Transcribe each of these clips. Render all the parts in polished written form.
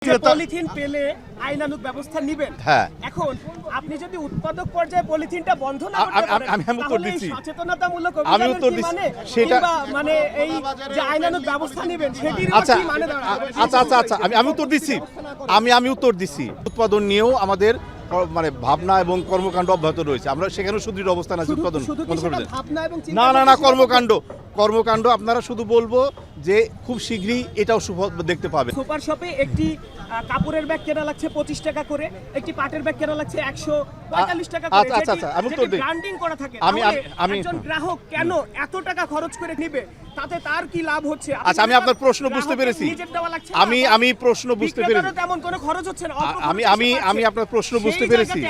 Polythene পেলে আইনানুগ ব্যবস্থা নেবেন। হ্যাঁ, এখন আপনি যদি উৎপাদক পর্যায়ে পলিথিনটা বন্ধ না করতে পারেন আমি উত্তর তাহলে এই দিচ্ছি। সচেতনতামূলক আমি অভিযানের উত্তর কি দিচ্ছি। মানে সেটা মানে এই যে আইনানুগ ব্যবস্থা নেবেন সেটির আচ্ছা কি মানে দাঁড়াবে? আচ্ছা আমি উত্তর দিচ্ছি। আমি উত্তর দিচ্ছি। উৎপাদন নিয়েও আমাদের মানে ভাবনা এবং কর্মকাণ্ড অব্যাহত রয়েছে। আমরা সেখানেও সুদৃঢ় অবস্থান আছে উৎপাদন শুধু কি বন্ধ করে সেটা দেন। ভাবনা এবং চিন্তা না ভাবনা কর্মকাণ্ড আপনারা শুধু বলবো যে খুব শীঘ্রই এটাও সুফল দেখতে পাবেন। সুপার শপে একটি কাপড়ের ব্যাগ কেনা লাগছে 25 টাকা করে, একটি পাটের ব্যাগ কেনা লাগছে 145 টাকা করে। আচ্ছা, আমি উত্তর দিই। ব্র্যান্ডিং করা থাকে। আমি একজন গ্রাহক কেন এত টাকা খরচ করে নেবে? তাতে তার কি লাভ হচ্ছে? আচ্ছা, আমি আপনার প্রশ্ন বুঝতে পেরেছি। আমি প্রশ্ন বুঝতে পেরেছি। তেমন কোনো খরচ হচ্ছে না। আমি আপনার প্রশ্ন বুঝতে পেরেছি।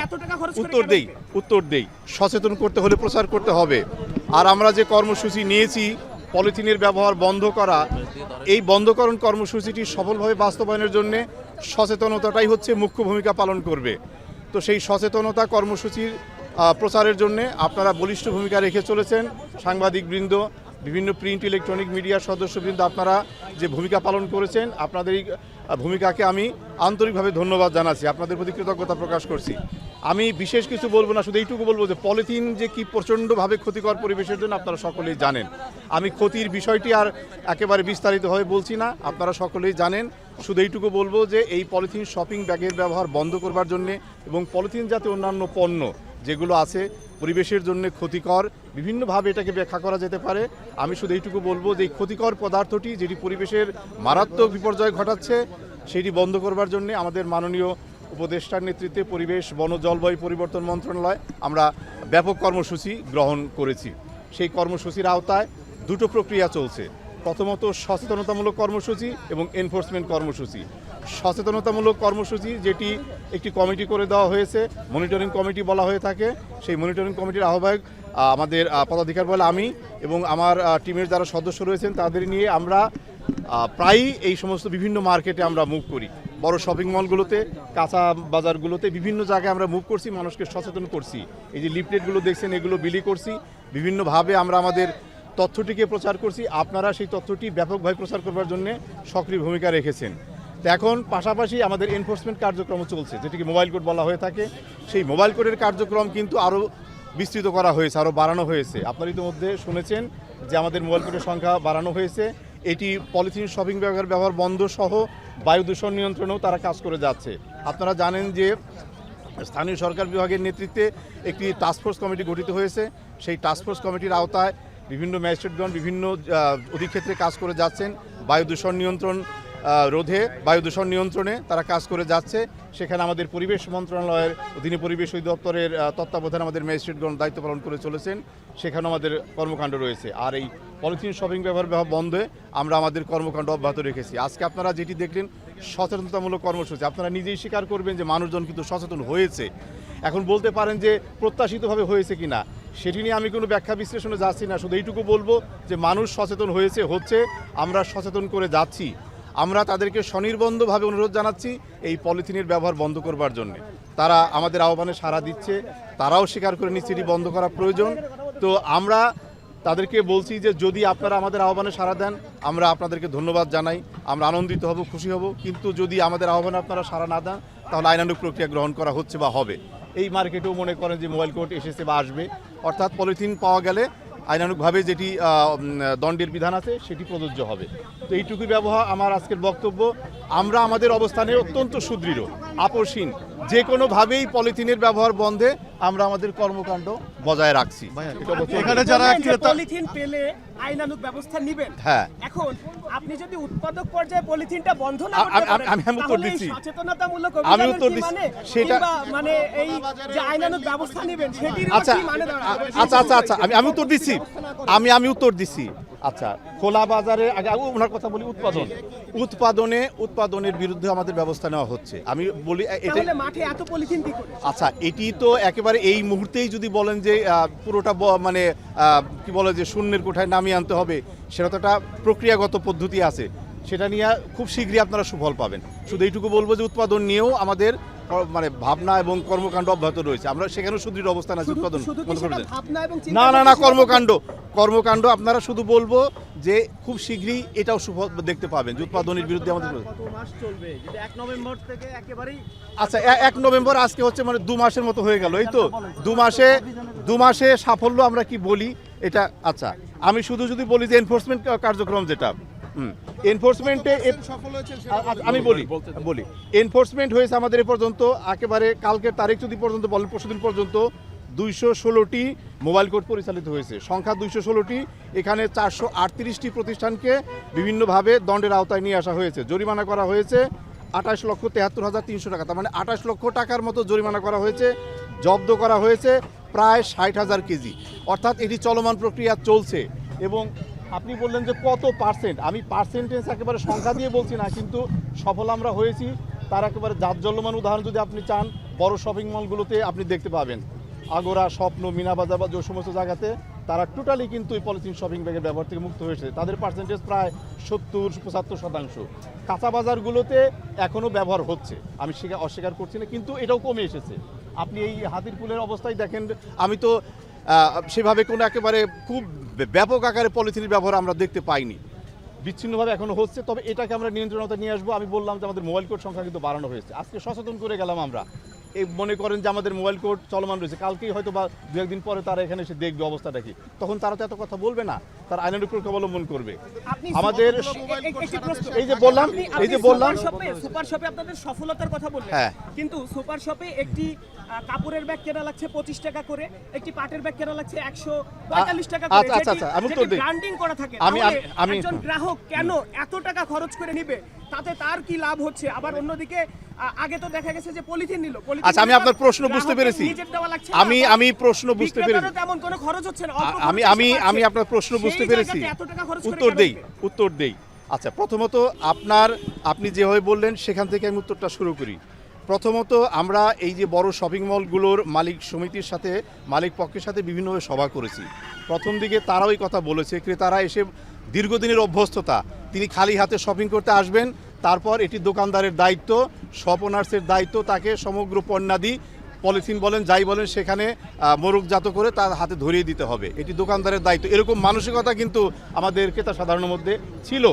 উত্তর দেই। সচেতন করতে হলে প্রচার করতে হবে। আর আমরা যে কর্মসূচি নিয়েছি পলিথিনের ব্যবহার বন্ধ করা, এই বন্ধকরণ কর্মসূচিটি সফলভাবে বাস্তবায়নের জন্য সচেতনতাটাই হচ্ছে মুখ্য ভূমিকা পালন করবে। তো সেই সচেতনতা কর্মসূচির প্রচারের জন্য আপনারা বলিষ্ঠ ভূমিকা রেখে চলেছেন। সাংবাদিকবৃন্দ, বিভিন্ন প্রিন্ট ইলেকট্রনিক মিডিয়ার সদস্যবৃন্দ, আপনারা যে ভূমিকা পালন করেছেন, আপনাদের এই ভূমিকাকে আমি আন্তরিকভাবে ধন্যবাদ জানাচ্ছি, আপনাদের প্রতি কৃতজ্ঞতা প্রকাশ করছি। আমি বিশেষ কিছু বলবো না, শুধু এইটুকু বলবো যে পলিথিন যে কি প্রচণ্ডভাবে ক্ষতিকর পরিবেশের জন্য আপনারা সকলেই জানেন। আমি ক্ষতির বিষয়টি আর একেবারে বিস্তারিতভাবে বলছি না, আপনারা সকলেই জানেন। শুধু এইটুকু বলবো যে এই পলিথিন শপিং ব্যাগের ব্যবহার বন্ধ করবার জন্যে এবং পলিথিন যাতে অন্যান্য পণ্য যেগুলো আছে পরিবেশের জন্য ক্ষতিকর, বিভিন্নভাবে এটাকে ব্যাখ্যা করা যেতে পারে। আমি শুধু এইটুকু বলবো যে এই ক্ষতিকর পদার্থটি যেটি পরিবেশের মারাত্মক বিপর্যয় ঘটাচ্ছে সেটি বন্ধ করবার জন্য আমাদের মাননীয় উপদেষ্টার নেতৃত্বে পরিবেশ, বন, জলবায়ু পরিবর্তন মন্ত্রণালয় আমরা ব্যাপক কর্মসূচি গ্রহণ করেছি। সেই কর্মসূচির আওতায় দুটো প্রক্রিয়া চলছে। প্রথমত সচেতনতামূলক কর্মসূচি এবং এনফোর্সমেন্ট কর্মসূচি। সচেতনতামূলক কর্মসূচি যেটি একটি কমিটি করে দেওয়া হয়েছে, মনিটরিং কমিটি বলা হয়ে থাকে। সেই মনিটরিং কমিটির আহ্বায়ক আমাদের পদাধিকার বলে আমি এবং আমার টিমের যারা সদস্য রয়েছেন তাদের নিয়ে আমরা প্রায়ই এই সমস্ত বিভিন্ন মার্কেটে আমরা মুভ করি। বড় শপিং মলগুলোতে, কাঁচা বাজারগুলোতে, বিভিন্ন জায়গায় আমরা মুভ করছি, মানুষকে সচেতন করছি। এই যে লিফলেটগুলো দেখছেন এগুলো বিলি করছি, বিভিন্নভাবে আমরা আমাদের তথ্যটিকে প্রচার করছি। আপনারা সেই তথ্যটি ব্যাপকভাবে প্রচার করবার জন্য সক্রিয় ভূমিকা রেখেছেন। তো এখন পাশাপাশি আমাদের এনফোর্সমেন্ট কার্যক্রম চলছে, যেটিকে মোবাইল কোড বলা হয়ে থাকে। সেই মোবাইল কোডের কার্যক্রম কিন্তু আরও বিস্তৃত করা হয়েছে, আরও বাড়ানো হয়েছে। আপনারা ইতিমধ্যে শুনেছেন যে আমাদের মোবাইল কোডের সংখ্যা বাড়ানো হয়েছে। এটি পলিথিন শপিং ব্যাগের ব্যবহার বন্ধ সহ বায়ু দূষণ নিয়ন্ত্রণেও তারা কাজ করে যাচ্ছে। আপনারা জানেন যে স্থানীয় সরকার বিভাগের নেতৃত্বে একটি টাস্কফোর্স কমিটি গঠিত হয়েছে। সেই টাস্কফোর্স কমিটির আওতায় বিভিন্ন ম্যাজিস্ট্রেটগণ বিভিন্ন অধিক্ষেত্রে কাজ করে যাচ্ছেন। বায়ু দূষণ নিয়ন্ত্রণ রোধে, বায়ু দূষণ নিয়ন্ত্রণে তারা কাজ করে যাচ্ছে। সেখানে আমাদের পরিবেশ মন্ত্রণালয়ের অধীনে পরিবেশ অধিদপ্তরের তত্ত্বাবধানে আমাদের ম্যাজিস্ট্রেটগণ দায়িত্ব পালন করে চলেছেন। সেখানেও আমাদের কর্মকাণ্ড রয়েছে। আর এই পলিথিন শপিং ব্যবহার বন্ধে আমরা আমাদের কর্মকাণ্ড অব্যাহত রেখেছি। আজকে আপনারা যেটি দেখলেন সচেতনতামূলক কর্মসূচি, আপনারা নিজেই স্বীকার করবেন যে মানুষজন কিন্তু সচেতন হয়েছে। এখন বলতে পারেন যে প্রত্যাশিতভাবে হয়েছে কিনা, সেটি নিয়ে আমি কোনো ব্যাখ্যা বিশ্লেষণে যাচ্ছি না। শুধু এইটুকু বলবো যে মানুষ সচেতন হচ্ছে, আমরা সচেতন করে যাচ্ছি। আমরা তাদেরকে স্বনির্বন্ধভাবে অনুরোধ জানাচ্ছি এই পলিথিনের ব্যবহার বন্ধ করবার জন্য। তারা আমাদের আহ্বানে সাড়া দিচ্ছে, তারাও স্বীকার করে নিচ্ছে এটি বন্ধ করা প্রয়োজন। তো আমরা তাদেরকে বলছি যে যদি আপনারা আমাদের আহ্বানে সাড়া দেন, আমরা আপনাদেরকে ধন্যবাদ জানাই, আমরা আনন্দিত হব, খুশি হব। কিন্তু যদি আমাদের আহ্বানে আপনারা সাড়া না দেন, তাহলে আইনানুগ প্রক্রিয়া গ্রহণ করা হচ্ছে বা হবে। এই মার্কেটেও মনে করেন যে মোবাইল কোড এসেছে বা আসবে, অর্থাৎ পলিথিন পাওয়া গেলে আইনানুগভাবে যেটি দণ্ডের বিধান আছে সেটি প্রযোজ্য হবে। তো এইটুকুই ব্যবহার আমার আজকের বক্তব্য। আমরা আমাদের অবস্থানে অত্যন্ত সুদৃঢ়, আপোষহীন। যে কোনোভাবেই পলিথিনের ব্যবহার বন্ধে আমরা আমাদের কর্মকাণ্ড বজায় রাখছি। এখানে যারা পলিথিন পেলে আইনানুগ ব্যবস্থা নেবেন। হ্যাঁ, এখন আপনি যদি উৎপাদক পর্যায়ে পলিথিনটা বন্ধ না করতে পারেন আমি উত্তর দিচ্ছি। সচেতনতামূলক আমি উত্তর দিচ্ছি। সেটা মানে এই যে আইনানুগ ব্যবস্থা নেবেন সেটির কি মানে দাঁড়াবে? আচ্ছা আমি উত্তর দিচ্ছি। আমি উত্তর দিচ্ছি। আচ্ছা, খোলা বাজারে আগে ওনার কথা বলি। উৎপাদনের বিরুদ্ধে আমাদের ব্যবস্থা নেওয়া হচ্ছে। আমি বলি তাহলে মাঠে এত পলিথিন কি করে? আচ্ছা, এটি তো একেবারে এই মুহূর্তেই যদি বলেন যে পুরোটা মানে কি বলে যে শূন্যের কোঠায় নামিয়ে আনতে হবে, সেটা তো একটা প্রক্রিয়াগত পদ্ধতি আছে। সেটা নিয়ে খুব শীঘ্রই আপনারা সুফল পাবেন। শুধু এইটুকু বলবো যে উৎপাদন নিয়েও আমাদের মানে ভাবনা এবং কর্মকাণ্ড অব্যাহত রয়েছে, আমরা সেখানেও সুদৃঢ় অবস্থান আছে উৎপাদন বন্ধ করে দেন। না কর্মকাণ্ড আপনারা শুধু বলবো যে খুব শীঘ্রই এটাও সুফল দেখতে পাবেন যে উৎপাদনের বিরুদ্ধে আমাদের। আচ্ছা 1 নভেম্বর আজকে হচ্ছে মানে 2 মাসের মতো হয়ে গেল, এই তো 2 মাসে সাফল্য আমরা কি বলি এটা। আচ্ছা আমি শুধু যদি বলি যে এনফোর্সমেন্ট কার্যক্রম যেটা এনফোর্সমেন্টে আমি বলি এনফোর্সমেন্ট হয়েছে আমাদের এ পর্যন্ত একেবারে কালকের তারিখ যদি পর্যন্ত বলেন পরশুদিন পর্যন্ত 216টি মোবাইল কোর্ট পরিচালিত হয়েছে, সংখ্যা 216টি। এখানে 438টি প্রতিষ্ঠানকে বিভিন্নভাবে দণ্ডের আওতায় নিয়ে আসা হয়েছে, জরিমানা করা হয়েছে 28,73,300 টাকা, তার মানে 28 লক্ষ টাকার মতো জরিমানা করা হয়েছে। জব্দ করা হয়েছে প্রায় 60,000 কেজি, অর্থাৎ এটি চলমান প্রক্রিয়া চলছে। এবং আপনি বললেন যে কত পার্সেন্ট, আমি পার্সেন্টেজ একেবারে সংখ্যা দিয়ে বলছি না, কিন্তু সফল আমরা হয়েছি তার একেবারে জাঁকজল্যমান উদাহরণ যদি আপনি চান বড় শপিং মলগুলোতে আপনি দেখতে পাবেন। আগোরা, স্বপ্ন, মিনাবাজার বা যে সমস্ত জায়গাতে তারা টোটালি কিন্তু এই পলিথিন শপিং ব্যাগের ব্যবহার থেকে মুক্ত হয়েছে, তাদের পার্সেন্টেজ প্রায় 70-75%। কাঁচা বাজারগুলোতে এখনও ব্যবহার হচ্ছে, আমি অস্বীকার করছি না, কিন্তু এটাও কমে এসেছে। আপনি এই হাতিরপুলের অবস্থায় দেখেন, আমি তো সেভাবে কোনো একেবারে খুব ব্যাপক আকারে পলিথিনের ব্যবহার আমরা দেখতে পাইনি, বিচ্ছিন্নভাবে এখনো হচ্ছে। তবে এটাকে আমরা নিয়ন্ত্রণতা নিয়ে আসবো। আমি বললাম যে আমাদের মোবাইল কোড সংখ্যা কিন্তু বাড়ানো হয়েছে, আজকে সচেতন করে গেলাম আমরা। এই মনে করেন যে আমাদের মোবাইল কোড চলমান রয়েছে, কালকেই হয়তো বা 2-1 দিন পরে তারা এখানে এসে দেখবে অবস্থাটা কি, তখন তারা তো এত কথা বলবে না, তার আইনের উপর অবলম্বন করবে। আমাদের এই যে বললাম সুপার শপে আপনাদের সফলতার কথা বললেন, কিন্তু সুপার শপে একটি কাপড়ের ব্যাগ কেনা লাগছে 25 টাকা করে, একটি পাটের ব্যাগ কেনা লাগছে 145 টাকা করে। আচ্ছা আমি উত্তর দিই, ব্র্যান্ডিং করা থাকে, আমি একজন গ্রাহক কেন এত টাকা খরচ করে নিবে, তাতে তার কি লাভ হচ্ছে? আবার অন্যদিকে আগে তো দেখা গেছে যে পলিথিন নিল। আচ্ছা আমি আপনার প্রশ্ন বুঝতে পেরেছি, আমি প্রশ্ন বুঝতে পেরেছি, তেমন কোনো খরচ হচ্ছে না। আমি আপনার প্রশ্ন বুঝতে পেরেছি, উত্তর দেই। আচ্ছা প্রথমত আপনি যেভাবে বললেন সেখান থেকে আমি উত্তরটা শুরু করি। প্রথমত আমরা এই যে বড় শপিং মলগুলোর মালিক সমিতির সাথে, মালিক পক্ষের সাথে বিভিন্নভাবে সভা করেছি। প্রথম দিকে তারাও এই কথা বলেছে, ক্রেতারা এসে দীর্ঘদিনের অভ্যস্ততা, তিনি খালি হাতে শপিং করতে আসবেন, তারপর এটি দোকানদারের দায়িত্ব, শপ ওনার্সের দায়িত্ব তাকে সমগ্র পণ্যাদি পলিথিন বলেন যাই বলেন সেখানে মোড়কজাত করে তার হাতে ধরিয়ে দিতে হবে, এটি দোকানদারের দায়িত্ব। এরকম মানসিকতা কিন্তু আমাদের ক্রেতা সাধারণের মধ্যে ছিল,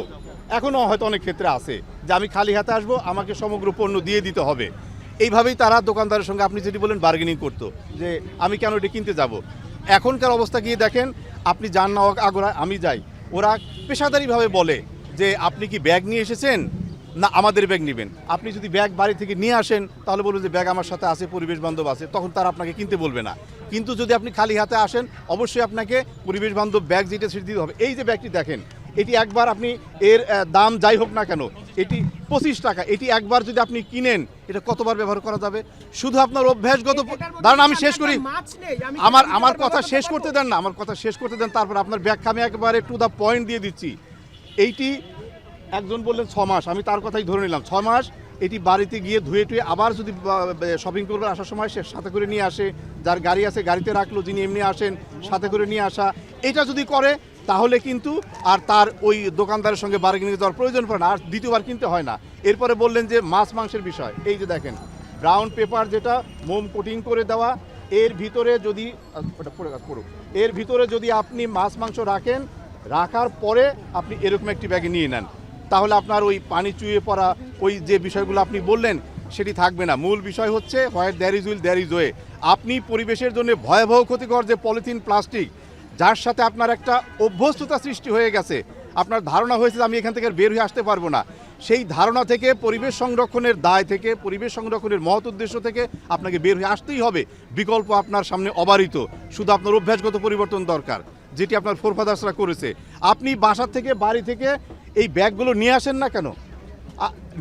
এখনও হয়তো অনেক ক্ষেত্রে আছে যে আমি খালি হাতে আসবো, আমাকে সমগ্র পণ্য দিয়ে দিতে হবে। এইভাবেই তারা দোকানদারের সঙ্গে আপনি যেটি বলেন বার্গেনিং করতো যে আমি কেন এটি কিনতে যাব। এখনকার অবস্থা গিয়ে দেখেন, আপনি যান না আগোরা, আমি যাই, ওরা পেশাদারিভাবে বলে যে আপনি কি ব্যাগ নিয়ে এসেছেন না আমাদের ব্যাগ নেবেন। আপনি যদি ব্যাগ বাড়ি থেকে নিয়ে আসেন তাহলে বলবেন যে ব্যাগ আমার সাথে আছে, পরিবেশ বান্ধব আছে, তখন তারা আপনাকে কিনতে বলবে না। কিন্তু যদি আপনি খালি হাতে আসেন অবশ্যই আপনাকে পরিবেশ বান্ধব ব্যাগ যেটা সেটা দিতে হবে। এই যে ব্যাগটি দেখেন, এটি একবার আপনি এর দাম যাই হোক না কেন এটি 25 টাকা, এটি একবার যদি আপনি কিনেন এটা কতবার ব্যবহার করা যাবে? শুধু আপনার অভ্যাসগত। দাঁড়ান আমি শেষ করি, আমার কথা শেষ করতে দেন না, আমার কথা শেষ করতে দেন, তারপর আপনার ব্যাখ্যা আমি একেবারে টু দ্য পয়েন্ট দিয়ে দিচ্ছি। এইটি একজন বললেন 6 মাস, আমি তার কথাই ধরে নিলাম 6 মাস। এটি বাড়িতে গিয়ে ধুয়ে টুয়ে আবার যদি শপিং করবে আসার সময় সে সাথে করে নিয়ে আসে, যার গাড়ি আছে গাড়িতে রাখলো, যিনি এমনি আসেন সাথে করে নিয়ে আসা, এটা যদি করে তাহলে কিন্তু আর তার ওই দোকানদারের সঙ্গে বার্গেনিং দেওয়ার প্রয়োজন পড়ে না, আর দ্বিতীয়বার কিনতে হয় না। এরপরে বললেন যে মাছ মাংসের বিষয়, এই যে দেখেন ব্রাউন পেপার যেটা মোম কোটিং করে দেওয়া, এর ভিতরে যদি এর ভিতরে যদি আপনি মাছ মাংস রাখেন, রাখার পরে আপনি এরকম একটি ব্যাগে নিয়ে নেন, তাহলে আপনার ওই পানি চুইয়ে পড়া ওই যে বিষয়গুলো আপনি বললেন সেটি থাকবে না। মূল বিষয় হচ্ছে what there is will there is way. আপনি পরিবেশের জন্য ভয়াবহ ক্ষতিকর যে পলিথিন প্লাস্টিক, যার সাথে আপনার একটা অভ্যস্ততা সৃষ্টি হয়ে গেছে, আপনার ধারণা হয়েছে আমি এখান থেকে বের হয়ে আসতে পারবো না, সেই ধারণা থেকে পরিবেশ সংরক্ষণের দায় থেকে, পরিবেশ সংরক্ষণের মহৎ উদ্দেশ্য থেকে আপনাকে বের হয়ে আসতেই হবে। বিকল্প আপনার সামনে অবারিত, শুধু আপনার অভ্যাসগত পরিবর্তন দরকার, যেটি আপনার ফোরফাদার্সরা করেছে। আপনি বাসার থেকে বাড়ি থেকে এই ব্যাগগুলো নিয়ে আসেন না কেন,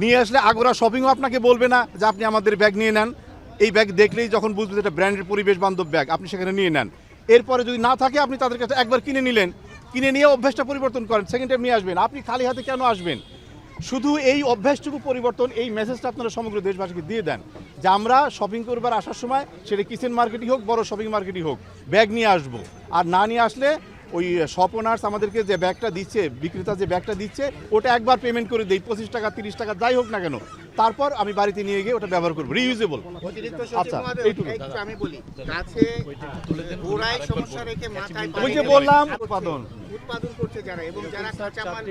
নিয়ে আসলে আগোরা শপিংও আপনাকে বলবে না যে আপনি আমাদের ব্যাগ নিয়ে নেন। এই ব্যাগ দেখলেই যখন বুঝবেন এটা ব্র্যান্ডের পরিবেশ বান্ধব ব্যাগ, আপনি সেখানে নিয়ে নেন। এরপরে যদি না থাকে আপনি তাদের কাছে একবার কিনে নিলেন, কিনে নিয়ে অভ্যাসটা পরিবর্তন করেন, সেকেন্ড টাইম নিয়ে আসবেন। আপনি খালি হাতে কেন আসবেন? শুধু এই অভ্যাসটুকু পরিবর্তন, এই মেসেজটা আপনারা সমগ্র দেশবাসীকে দিয়ে দেন যে আমরা শপিং করবার আসার সময় সেটা কিচেন মার্কেটই হোক, বড় শপিং মার্কেটই হোক, ব্যাগ নিয়ে আসবো, আর না নিয়ে আসলে ওই শপনার্স আমাদেরকে যে ব্যাগটা দিচ্ছে, বিক্রেতা যে ব্যাগটা দিচ্ছে, ওটা একবার পেমেন্ট করে দেই, 25 টাকা 30 টাকা যাই হোক না কেন, তারপর আমি বাড়িতে নিয়ে গিয়ে ওটা ব্যবহার করবো, রিইউজেবল। অতিরিক্ত আচ্ছা, সচিব মহোদয়, এইটুকু। একটু আমি বলি, গাছে গোড়ায় সমস্যা রেখে মাথায় ওই যে বললাম উৎপাদন করছে যারা, এবং যারা কাঁচামাল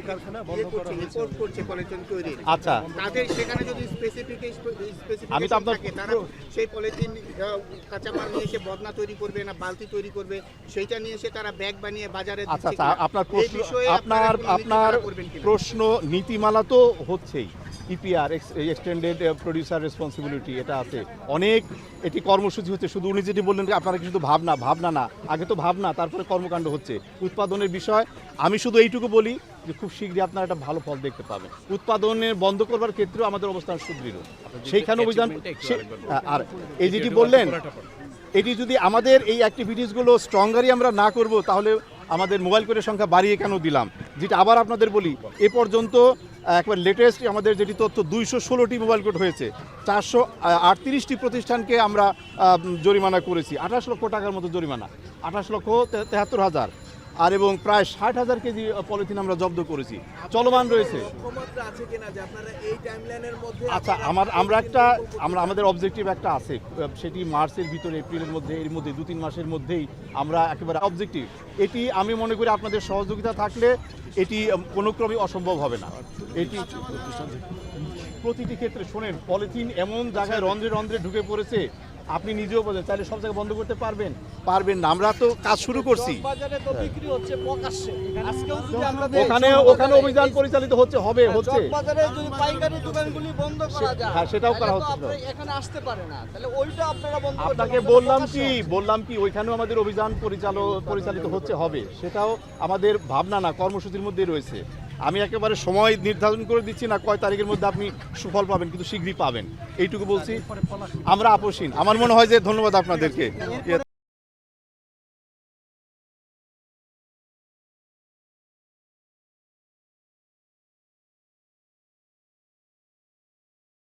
ইম্পোর্ট করছে পলিথিন তৈরির, আচ্ছা, তাদের সেখানে যদি আমি তো স্পেসিফিকেশন আপনার থাকে, তারা সেই পলিথিন কাঁচামাল নিয়ে এসে বদনা তৈরি করবে না বালতি তৈরি করবে, সেইটা নিয়ে এসে তারা ব্যাগ বানিয়ে বাজারে আচ্ছা দিচ্ছে আচ্ছা, কিনা? আপনার এই প্রশ্ন, বিষয়ে আপনার আপনারা কোনো আপনার নীতিমালা করবেন কিনা? প্রশ্ন, নীতিমালা তো হচ্ছেই, ইপিআর এক্সটেন্ডেড প্রডিউসার রেসপন্সিবিলিটি, এটা আছে অনেক, এটি কর্মসূচি হচ্ছে। শুধু উনি যেটি বললেন যে আপনারা কি শুধু ভাবনা না, আগে তো ভাবনা, তারপরে কর্মকাণ্ড হচ্ছে। উৎপাদনের বিষয় আমি শুধু এইটুকু বলি যে খুব শীঘ্রই আপনারা একটা ভালো ফল দেখতে পাবেন। উৎপাদনের বন্ধ করবার ক্ষেত্রেও আমাদের অবস্থান সুদৃঢ়, সেইখানে অভিযান। আর এই যেটি বললেন, এটি যদি আমাদের এই অ্যাক্টিভিটিসগুলো স্ট্রঙ্গারই আমরা না করব, তাহলে আমাদের মোবাইল কোডের সংখ্যা বাড়িয়ে কেন দিলাম? যেটা আবার আপনাদের বলি, এ পর্যন্ত একবার লেটেস্ট আমাদের যেটি তথ্য, 216টি মোবাইল কোড হয়েছে, 438টি প্রতিষ্ঠানকে আমরা জরিমানা করেছি, 28 লক্ষ টাকার মতো জরিমানা, 28,73,000, আর এবং প্রায় 60,000 কেজি পলিথিন আমরা জব্দ করেছি, চলমান রয়েছে। আচ্ছা, আমাদের অবজেক্টিভ একটা আছে, সেটি মার্চের ভিতরে, এপ্রিলের মধ্যে, এর মধ্যে 2-3 মাসের মধ্যেই আমরা একেবারে অবজেক্টিভ। এটি আমি মনে করি আপনাদের সহযোগিতা থাকলে এটি কোনো ক্রমে অসম্ভব হবে না। এটি প্রতিটি ক্ষেত্রে, শোনেন, পলিথিন এমন জায়গায় রন্ধ্রে রন্ধ্রে ঢুকে পড়েছে, আপনি নিজেও বলেন, চাইলে সব জায়গায় বন্ধ করতে পারবেন না। আমরা তো কাজ শুরু করছি, ওখানে অভিযান পরিচালিত হচ্ছে, হচ্ছে, হ্যাঁ, সেটাও করা হচ্ছে। আপনাকে বললাম কি ওইখানেও আমাদের অভিযান পরিচালিত হচ্ছে, হবে, সেটাও আমাদের ভাবনা না, কর্মসূচির মধ্যে রয়েছে। আমি একেবারে সময় নির্ধারণ করে দিচ্ছি না কয় তারিখের মধ্যে আপনি সুফল পাবেন, কিন্তু শীঘ্রই পাবেন, এইটুকু বলছি। আমরা আপোষহীন, আমার মনে হয় যে, ধন্যবাদ আপনাদেরকে।